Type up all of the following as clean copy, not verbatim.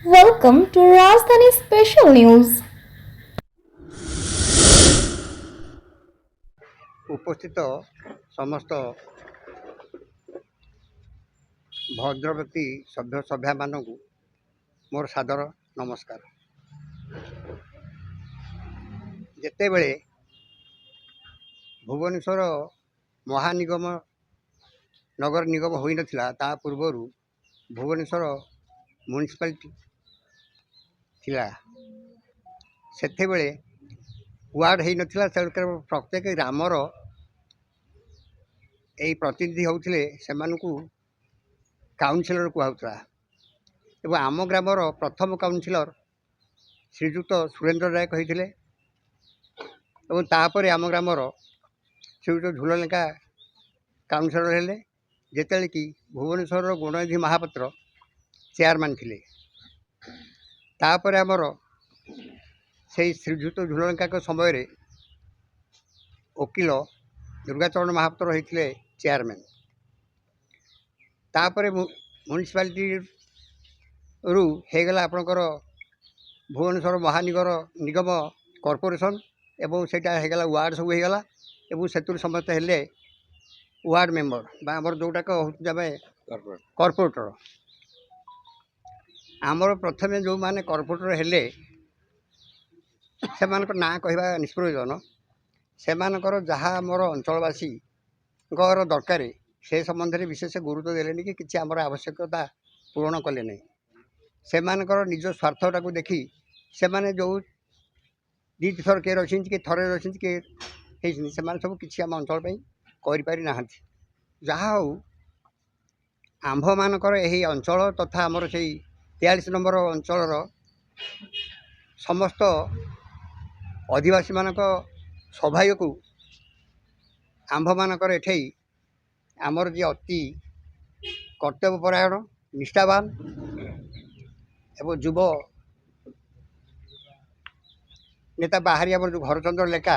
Welcome to Rajdhani Special News. ଉପସ୍ଥିତ ସମସ୍ତ ଭଦ୍ରବ୍ୟକ୍ତି ସଭ୍ୟମାନଙ୍କୁ ମୋର ସାଦର ନମସ୍କାର। ଯେତେବେଳେ ଭୁବନେଶ୍ୱର ମହାନିଗମ ନଗର ନିଗମ ହୋଇନଥିଲା, ତା ପୂର୍ବରୁ ଭୁବନେଶ୍ୱର ମ୍ୟୁନିସିପାଲିଟି ଥିଲା। ସେତେବେଳେ ୱାର୍ଡ଼ ହୋଇନଥିଲା, ତେଣୁ ପ୍ରତ୍ୟେକ ଗ୍ରାମର ଏଇ ପ୍ରତିନିଧି ହେଉଥିଲେ, ସେମାନଙ୍କୁ କାଉନସିଲର କୁହାଯାଉଥିଲା। ଏବଂ ଆମ ଗ୍ରାମର ପ୍ରଥମ କାଉନସିଲର ଶ୍ରୀଯୁକ୍ତ ସୁରେନ୍ଦ୍ର ରାୟ କହିଥିଲେ ଏବଂ ତାପରେ ଆମ ଗ୍ରାମର ଶ୍ରୀଯୁକ୍ତ ଝୁଲଲେଙ୍କା କାଉନସିଲର ହେଲେ, ଯେତେବେଳେ କି ଭୁବନେଶ୍ୱରର ଗୁଣନିଧି ମହାପାତ୍ର ଚେୟାରମ୍ୟାନ୍ ଥିଲେ। ତାପରେ ଆମର ସେଇ ଶ୍ରୀଯୁକ୍ତ ଝୁଲଲେଙ୍କାଙ୍କ ସମୟରେ ଓକିଲ ଦୁର୍ଗାଚରଣ ମହାପାତ୍ର ହୋଇଥିଲେ ଚେୟାରମ୍ୟାନ୍। ତାପରେ ମ୍ୟୁନିସିପାଲିଟିରୁ ହେଇଗଲା ଆପଣଙ୍କର ଭୁବନେଶ୍ୱର ନିଗମ କର୍ପୋରେସନ୍ ଏବଂ ସେଇଟା ହେଇଗଲା ୱାର୍ଡ଼ ସବୁ ହେଇଗଲା ଏବଂ ସେଥିରୁ ସମସ୍ତେ ହେଲେ ୱାର୍ଡ଼ ମେମ୍ବର ବା ଆମର ଯେଉଁଟାକ ହେଉଛି ଆମେ କର୍ପୋରେଟର। ଆମର ପ୍ରଥମେ ଯେଉଁମାନେ କର୍ପୋରେଟର ହେଲେ ସେମାନଙ୍କ ନାଁ କହିବା ନିଷ୍ପ୍ରୟୋଜନ। ସେମାନଙ୍କର ଯାହା ଆମର ଅଞ୍ଚଳବାସୀଙ୍କର ଦରକାର ସେ ସମ୍ବନ୍ଧରେ ବିଶେଷ ଗୁରୁତ୍ୱ ଦେଲେନି କି କିଛି ଆମର ଆବଶ୍ୟକତା ପୂରଣ କଲେ ନାହିଁ। ସେମାନଙ୍କର ନିଜ ସ୍ୱାର୍ଥଟାକୁ ଦେଖି ସେମାନେ ଯେଉଁ ଦୁଇ ଥର କିଏ ରହିଛନ୍ତି, କିଏ ଥରେ ରହିଛନ୍ତି, କିଏ ହେଇଛନ୍ତି, ସେମାନେ ସବୁ କିଛି ଆମ ଅଞ୍ଚଳ ପାଇଁ କରିପାରି ନାହାନ୍ତି। ଯାହା ହଉ ଆମ୍ଭମାନଙ୍କର ଏହି ଅଞ୍ଚଳ ତଥା ଆମର ସେଇ 43 ନମ୍ବର ଅଞ୍ଚଳର ସମସ୍ତ ଅଧିବାସୀମାନଙ୍କ ସୌଭାଗ୍ୟକୁ ଆମ୍ଭମାନଙ୍କର ଏଠେଇ ଆମର ଯିଏ ଅତି କର୍ତ୍ତବ୍ୟପରାୟଣ, ନିଷ୍ଠାବାନ ଏବଂ ଯୁବ ନେତା ବାହାରି ଆମର ଯେଉଁ ଘରଚନ୍ଦ୍ର ଲେଙ୍କା,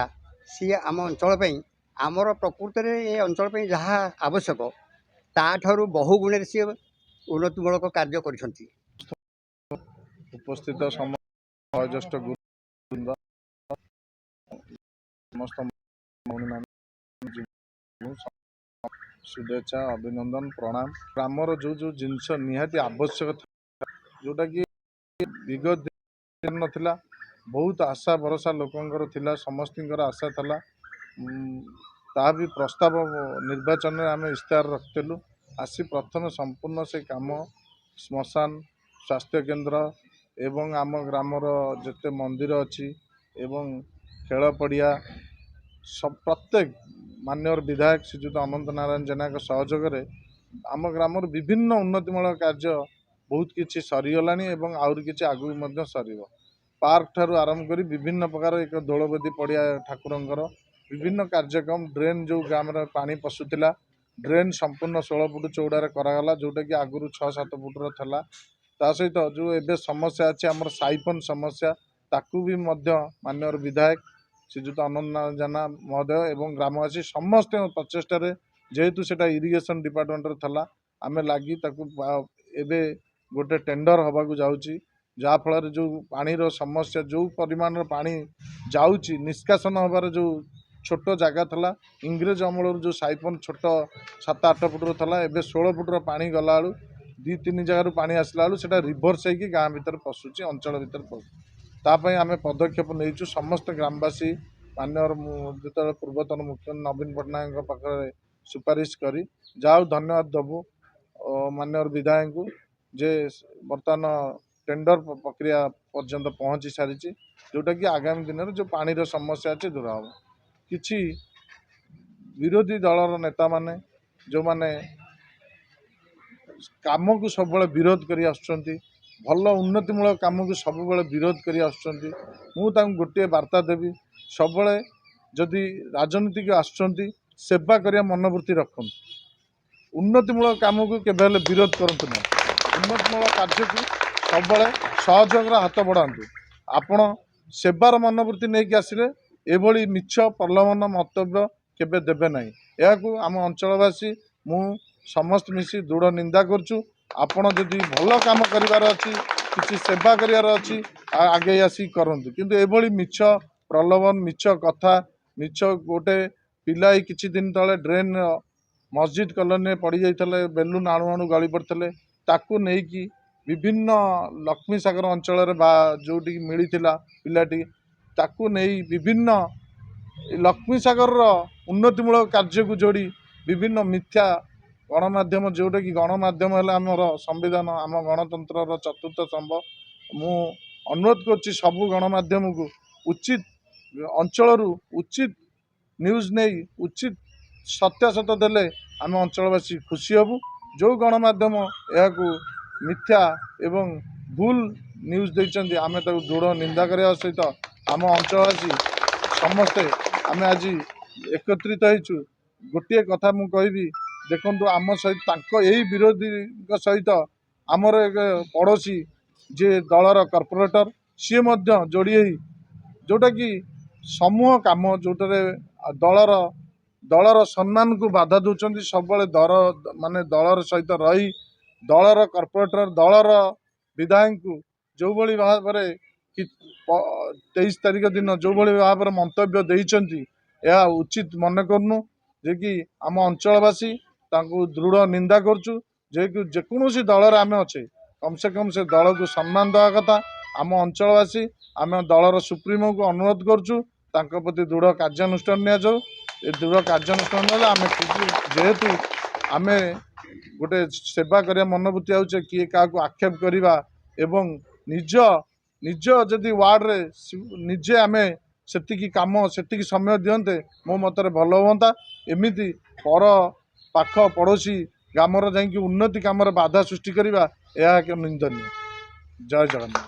ସିଏ ଆମ ଅଞ୍ଚଳ ପାଇଁ ଆମର ପ୍ରକୃତରେ ଏ ଅଞ୍ଚଳ ପାଇଁ ଯାହା ଆବଶ୍ୟକ ତାଠାରୁ ବହୁ ଗୁଣରେ ସିଏ ଉନ୍ନତିମୂଳକ କାର୍ଯ୍ୟ କରିଛନ୍ତି। ଉପସ୍ଥିତ ବୟୋଜ୍ୟେଷ୍ଠ ଗୁରୁବୃନ୍ଦ, ସମସ୍ତ शुभेच्छा, अभिनंदन, प्रणाम। ग्रामर जो जो जिनस निहाती आवश्यक जोटा कि विगत दिन नथिला, बहुत आशा भरोसा लोकंकर थिला, समस्तिंकर आशा थला। ता भी प्रस्ताव निर्वाचन में आम इस्तार रखिलु। आसी प्रथम संपूर्ण से काम श्मशान, स्वास्थ्य केन्द्र एवं आम ग्रामर जिते मंदिर अच्छी एवं खेल पड़िया सब प्रत्येक मान्यवर विधायक श्रीजुत अनंत नारायण जेना सहयोग आम ग्रामर विभिन्न उन्नतिमूलक कार्य बहुत किसी सरीगला एवं आउरी किसी आगु सर पार्क ठारू आरंभ कर विभिन्न प्रकार एक दोलवेदी पड़िया ठाकुरंकर विभिन्न कार्यक्रम ड्रेन जो ग्राम पानी पशुला ड्रेन संपूर्ण 16 फुट चौड़ार करागला जोटा कि आगुरी 6-7 फुटर था। ता सहित जो एवं समस्या अच्छी आम साइफन समस्या ताकू भी मान्यवर विधायक श्रीजुत अनंत नारायण जेना महोदय एवं ग्रामवासी समस्त प्रचेषार जेहेतु सेटा इरिगेशन डिपार्टमेंट था आम लगी एवं गोटे टेंडर हवा जाऊँगी जहाँ फल जो पानी समस्या जो परिमाण पानी जाऊँगी निष्कासन हबार जो छोट जगह था इंग्रेज अमल जो साइफन छोट 7-8 फुटर था एवं 16 फुटर पानी गला 2-3 जगार पानी आसला से रिभर्स होगी गाँ भर पशुची अंचल भर पशुताप आम पदक्षेप नहीं समस्त ग्रामवासी मान्यवर जो पूर्वतन मुख्यमंत्री नवीन पट्टनायक पाखे सुपारिश करी जाओ धन्यवाद दबु मान्यवर विधायक को जे बर्तमान टेंडर प्रक्रिया पर्यंत पहुँची सारी जोटा कि आगामी दिन में जो पानी समस्या अच्छी दूर हम कि विरोधी दलर नेता माने जो माने काम को सब विरोध कर भल उन्नतिमूलक काम को सब विरोध कर गोटे वार्ता देवी सब जदि राजनीति आसुँच सेवा करिया मनोवृत्ति रखु उन्नतिमूलक काम को केवल विरोध करतु ना उन्नतिमूलक कार्य को सब सहयोग हाथ बढ़ातु आपण सेवार मनोवृत्ति नहीं कि आसिले एभली मिछ प्रलोभन मंतव्य केबे देबे नहीं। यह आम अंचलवासी मु समस्त मिसी दृढ़ निंदा करछु। आपण जदि भल काम करिवार अछि କିଛି ସେବା କରିବାର ଅଛି ଆଗେଇ ଆସି କରନ୍ତୁ। କିନ୍ତୁ ଏଭଳି ମିଛ ପ୍ରଲୋଭନ, ମିଛ କଥା, ମିଛ ଗୋଟେ ପିଲାଏ କିଛି ଦିନ ତଳେ ଡ୍ରେନ୍ ମସଜିଦ୍ କଲୋନୀରେ ପଡ଼ିଯାଇଥିଲେ, ବେଲୁନ ଆଣୁ ଆଣୁ ଗଳି ପଡ଼ିଥିଲେ, ତାକୁ ନେଇକି ବିଭିନ୍ନ ଲକ୍ଷ୍ମୀସାଗର ଅଞ୍ଚଳରେ ବା ଯେଉଁଠିକି ମିଳିଥିଲା ପିଲାଟି, ତାକୁ ନେଇ ବିଭିନ୍ନ ଲକ୍ଷ୍ମୀସାଗରର ଉନ୍ନତିମୂଳକ କାର୍ଯ୍ୟକୁ ଯୋଡ଼ି ବିଭିନ୍ନ ମିଥ୍ୟା ଗଣମାଧ୍ୟମ, ଯେଉଁଟାକି ଗଣମାଧ୍ୟମ ହେଲା ଆମର ସମ୍ବିଧାନ, ଆମ ଗଣତନ୍ତ୍ରର ଚତୁର୍ଥ ସ୍ତମ୍ଭ। ମୁଁ ଅନୁରୋଧ କରୁଛି ସବୁ ଗଣମାଧ୍ୟମକୁ ଉଚିତ ଅଞ୍ଚଳରୁ ଉଚିତ ନ୍ୟୁଜ୍ ନେଇ ଉଚିତ ସତ୍ୟାସତ ଦେଲେ ଆମେ ଅଞ୍ଚଳବାସୀ ଖୁସି ହେବୁ। ଯେଉଁ ଗଣମାଧ୍ୟମ ଏହାକୁ ମିଥ୍ୟା ଏବଂ ଭୁଲ ନ୍ୟୁଜ୍ ଦେଇଛନ୍ତି ଆମେ ତାକୁ ଦୃଢ଼ ନିନ୍ଦା କରିବା ସହିତ ଆମ ଅଞ୍ଚଳବାସୀ ସମସ୍ତେ ଆମେ ଆଜି ଏକତ୍ରିତ ହେଇଛୁ। ଗୋଟିଏ କଥା ମୁଁ କହିବି, ଦେଖନ୍ତୁ ଆମ ସହିତ ତାଙ୍କ ଏଇ ବିରୋଧୀଙ୍କ ସହିତ ଆମର ଏକ ପଡ଼ୋଶୀ ଯିଏ ଦଳର କର୍ପୋରେଟର, ସିଏ ମଧ୍ୟ ଯୋଡ଼ି ହେଇ ଯେଉଁଟାକି ସମୂହ କାମ, ଯେଉଁଟାରେ ଦଳର ସମ୍ମାନକୁ ବାଧା ଦେଉଛନ୍ତି, ସବୁବେଳେ ଦଳର ସହିତ ରହି ଦଳର କର୍ପୋରେଟର, ଦଳର ବିଧାୟକଙ୍କୁ ଯେଉଁଭଳି ଭାବରେ 23 ତାରିଖ ଦିନ ଯେଉଁଭଳି ଭାବରେ ମନ୍ତବ୍ୟ ଦେଇଛନ୍ତି, ଏହା ଉଚିତ ମନେ କରୁନୁ। ଯେ କି ଆମ ଅଞ୍ଚଳବାସୀ ତାଙ୍କୁ ଦୃଢ଼ ନିନ୍ଦା କରୁଛୁ। ଯେକୌଣସି ଦଳରେ ଆମେ ଅଛେ, କମ୍ ସେ କମ୍ ସେ ଦଳକୁ ସମ୍ମାନ ଦେବା କଥା। ଆମ ଅଞ୍ଚଳବାସୀ ଆମେ ଦଳର ସୁପ୍ରିମୋକୁ ଅନୁରୋଧ କରୁଛୁ ତାଙ୍କ ପ୍ରତି ଦୃଢ଼ କାର୍ଯ୍ୟାନୁଷ୍ଠାନ ନିଆଯାଉ। ଏ ଦୃଢ଼ କାର୍ଯ୍ୟାନୁଷ୍ଠାନ ନେଲେ ଆମେ ଯେହେତୁ ଆମେ ଗୋଟେ ସେବା କରିବା ମନୋବୃତ୍ତି ହେଉଛେ, କିଏ କାହାକୁ ଆକ୍ଷେପ କରିବା ଏବଂ ନିଜ ଯଦି ୱାର୍ଡ଼ରେ ନିଜେ ଆମେ ସେତିକି କାମ ସେତିକି ସମୟ ଦିଅନ୍ତେ, ମୋ ମତରେ ଭଲ ହୁଅନ୍ତା। ଏମିତି ପର ପାଖ ପଡ଼ୋଶୀ ଗ୍ରାମର ଯାଇକି ଉନ୍ନତି କାମରେ ବାଧା ସୃଷ୍ଟି କରିବା, ଏହା ଏକ ନିନ୍ଦନୀୟ। ଜୟ ଜଗନ୍ନାଥ।